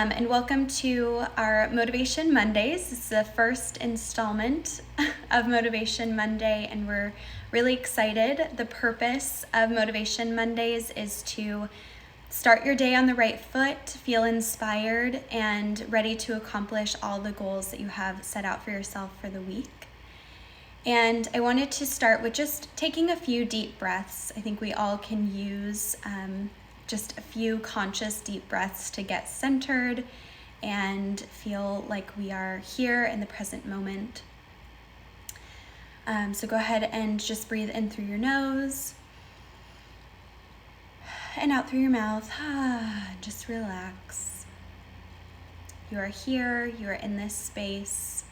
and welcome to our Motivation Mondays. This is the first installment of Motivation Monday, and we're really excited. The purpose of Motivation Mondays is to start your day on the right foot, feel inspired, and ready to accomplish all the goals that you have set out for yourself for the week. And I wanted to start with just taking a few deep breaths. I think we all can use just a few conscious deep breaths to get centered and feel like we are here in the present moment. So go ahead and just breathe in through your nose and out through your mouth. Just relax. You are here, you are in this space.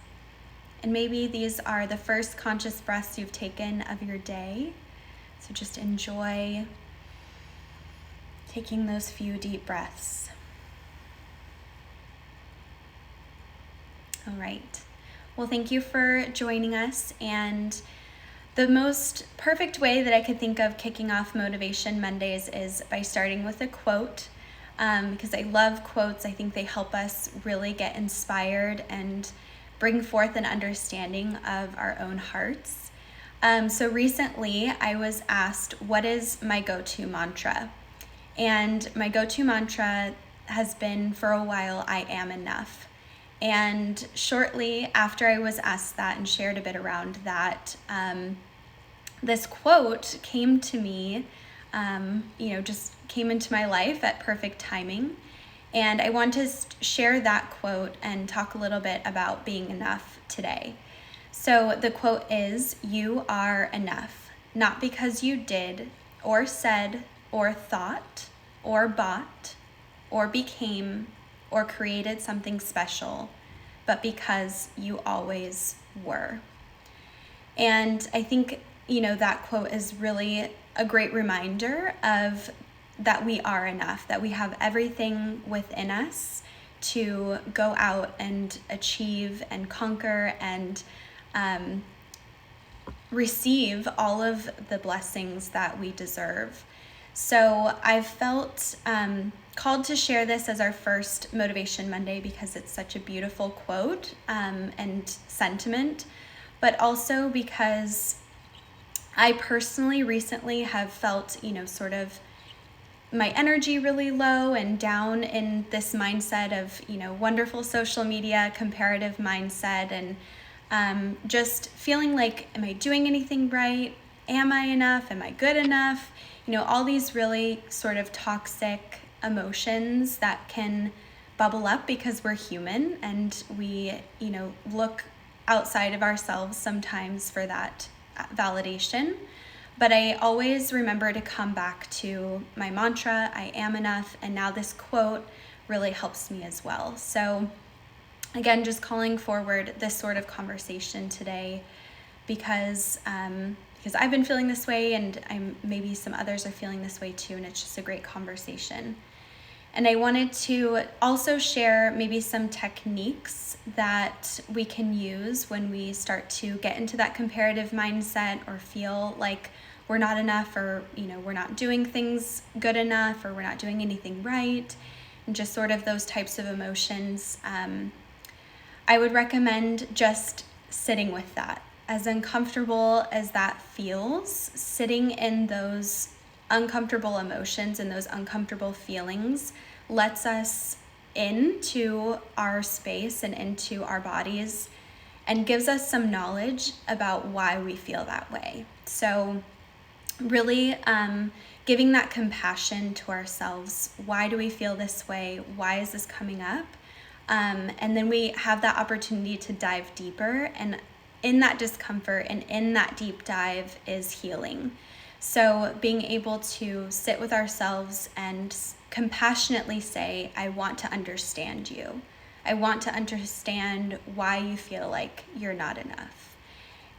And maybe these are the first conscious breaths you've taken of your day. So just enjoy taking those few deep breaths. All right. Well, thank you for joining us. And the most perfect way that I could think of kicking off Motivation Mondays is by starting with a quote, because I love quotes. I think they help us really get inspired and bring forth an understanding of our own hearts. So recently I was asked, what is my go-to mantra? And my go-to mantra has been for a while, I am enough. And shortly after I was asked that and shared a bit around that, this quote came to me, just came into my life at perfect timing. And I want to share that quote and talk a little bit about being enough today. So the quote is, "You are enough, not because you did or said or thought or bought or became or created something special, but because you always were." And I think, that quote is really a great reminder of that we are enough, that we have everything within us to go out and achieve and conquer and receive all of the blessings that we deserve. So I've felt called to share this as our first Motivation Monday because it's such a beautiful quote and sentiment, but also because I personally recently have felt, sort of my energy really low and down in this mindset of, wonderful social media, comparative mindset, and just feeling like, am I doing anything right? Am I enough? Am I good enough? All these really sort of toxic emotions that can bubble up because we're human and we, look outside of ourselves sometimes for that validation. But I always remember to come back to my mantra, I am enough, and now this quote really helps me as well. So again, just calling forward this sort of conversation today because I've been feeling this way, and maybe some others are feeling this way too, and it's just a great conversation. And I wanted to also share maybe some techniques that we can use when we start to get into that comparative mindset or feel like we're not enough, or we're not doing things good enough, or we're not doing anything right, and just sort of those types of emotions. I would recommend just sitting with that. As uncomfortable as that feels, sitting in those uncomfortable emotions and those uncomfortable feelings lets us into our space and into our bodies and gives us some knowledge about why we feel that way. So really giving that compassion to ourselves. Why do we feel this way? Why is this coming up? And then we have that opportunity to dive deeper, and in that discomfort and in that deep dive is healing. So being able to sit with ourselves and compassionately say, I want to understand you. I want to understand why you feel like you're not enough.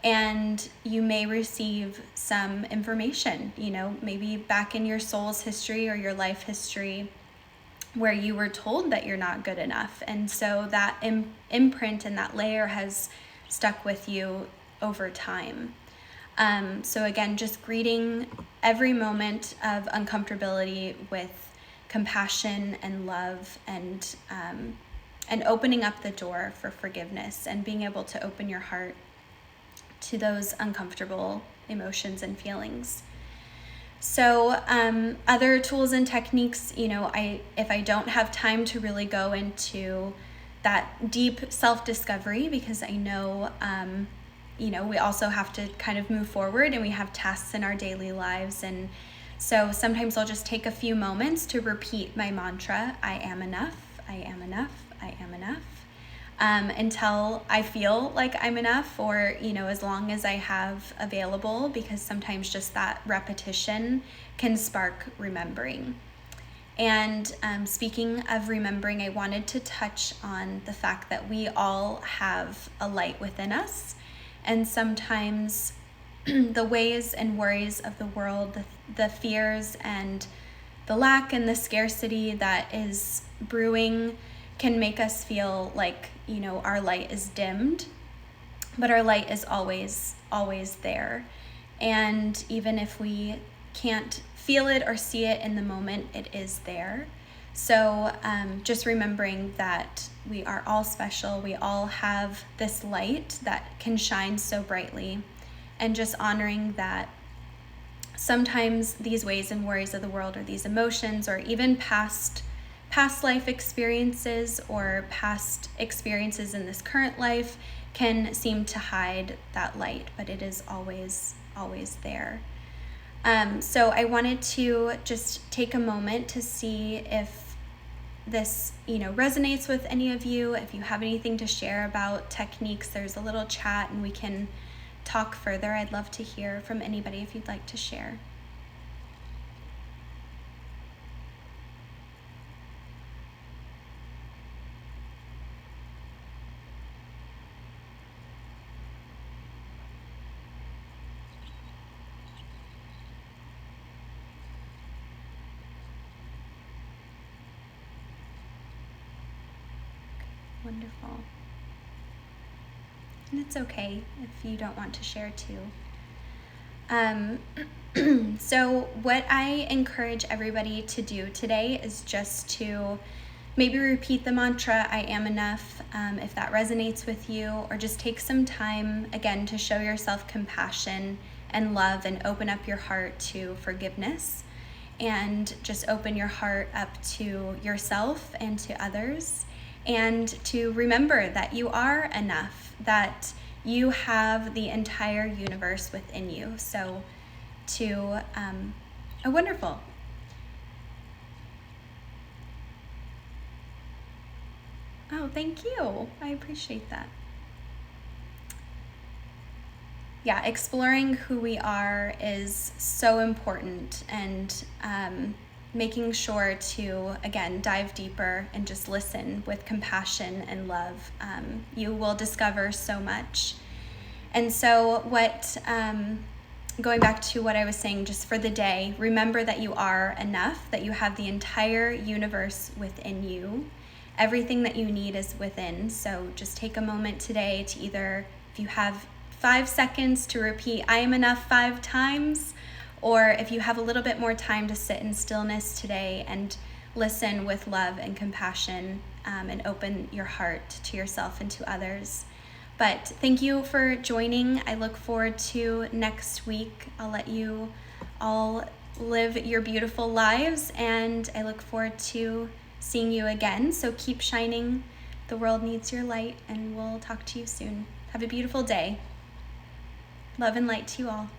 And you may receive some information, maybe back in your soul's history or your life history where you were told that you're not good enough. And so that imprint and that layer has stuck with you over time. So again, just greeting every moment of uncomfortability with compassion and love, and opening up the door for forgiveness and being able to open your heart to those uncomfortable emotions and feelings. So other tools and techniques, if I don't have time to really go into that deep self-discovery, because I know, we also have to kind of move forward and we have tasks in our daily lives. And so sometimes I'll just take a few moments to repeat my mantra, I am enough, I am enough, I am enough, until I feel like I'm enough, or, as long as I have available, because sometimes just that repetition can spark remembering. And speaking of remembering, I wanted to touch on the fact that we all have a light within us. And sometimes the ways and worries of the world, the fears and the lack and the scarcity that is brewing can make us feel like, our light is dimmed, but our light is always, always there. And even if we can't feel it or see it in the moment, it is there. So just remembering that we are all special, we all have this light that can shine so brightly, and just honoring that sometimes these ways and worries of the world, or these emotions, or even past life experiences or past experiences in this current life can seem to hide that light, but it is always, always there. So I wanted to just take a moment to see if this, resonates with any of you. If you have anything to share about techniques, there's a little chat and we can talk further. I'd love to hear from anybody if you'd like to share. Wonderful. And it's okay if you don't want to share too. So what I encourage everybody to do today is just to maybe repeat the mantra, I am enough, if that resonates with you, or just take some time, again, to show yourself compassion and love and open up your heart to forgiveness, and just open your heart up to yourself and to others. And to remember that you are enough, that you have the entire universe within you. So wonderful. Oh, thank you. I appreciate that. Yeah, exploring who we are is so important, and making sure to, again, dive deeper and just listen with compassion and love. You will discover so much. And so going back to what I was saying just for the day, remember that you are enough, that you have the entire universe within you. Everything that you need is within. So just take a moment today to either, if you have 5 seconds, to repeat I am enough 5 times, or if you have a little bit more time, to sit in stillness today and listen with love and compassion, and open your heart to yourself and to others. But thank you for joining. I look forward to next week. I'll let you all live your beautiful lives, and I look forward to seeing you again. So keep shining. The world needs your light, and we'll talk to you soon. Have a beautiful day. Love and light to you all.